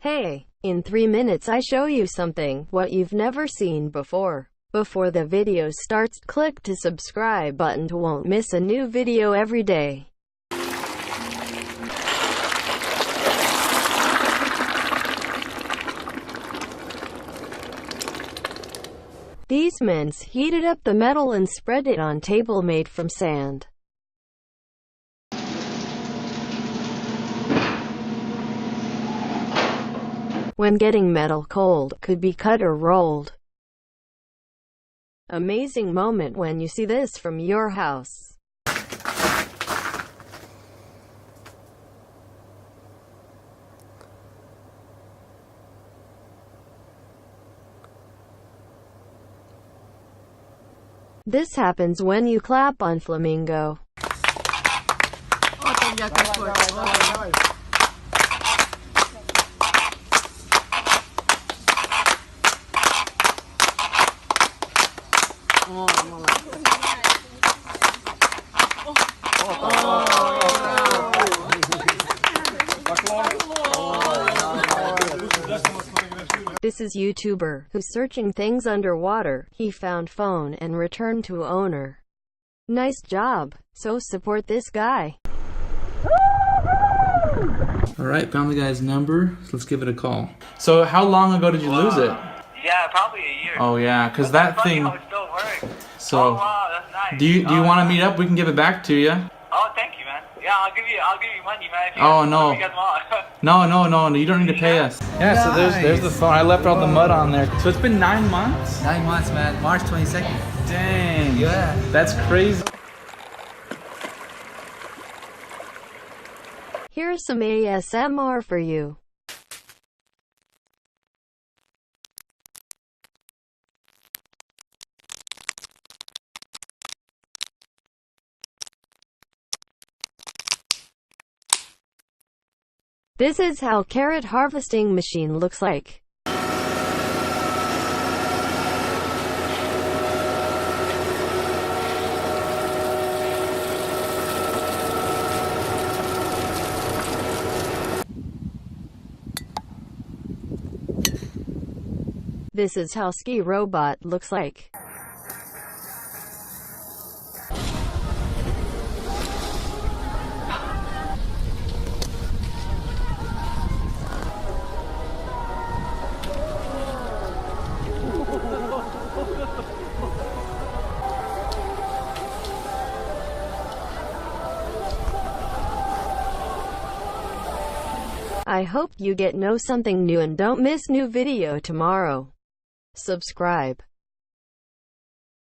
Hey, in 3 minutes I show you something, what you've never seen before. Before the video starts, click the subscribe button to won't miss a new video every day. These men heated up the metal and spread it on table made from sand. When getting metal cold, could be cut or rolled. Amazing moment when you see this from your house. This happens when you clap on flamingo. This is YouTuber who's searching things underwater. He found phone and returned to owner. Nice job. So support this guy. Alright, found the guy's number. So let's give it a call. So how long ago did you lose it? Yeah, probably a year. Oh yeah, because that thing. How it still works. So oh wow, that's nice. do you want to meet up? We can give it back to you. Oh, thank you, man. Yeah, I'll give you money, man. If you Oh no. you guys want. No, you don't need to pay us. Yeah, so there's the phone. I left all the mud on there. So it's been 9 months? 9 months, man. March 22nd. Dang. Yeah. That's crazy. Here's some ASMR for you. This is how carrot harvesting machine looks like. This is how ski robot looks like. I hope you know something new and don't miss new video tomorrow. Subscribe.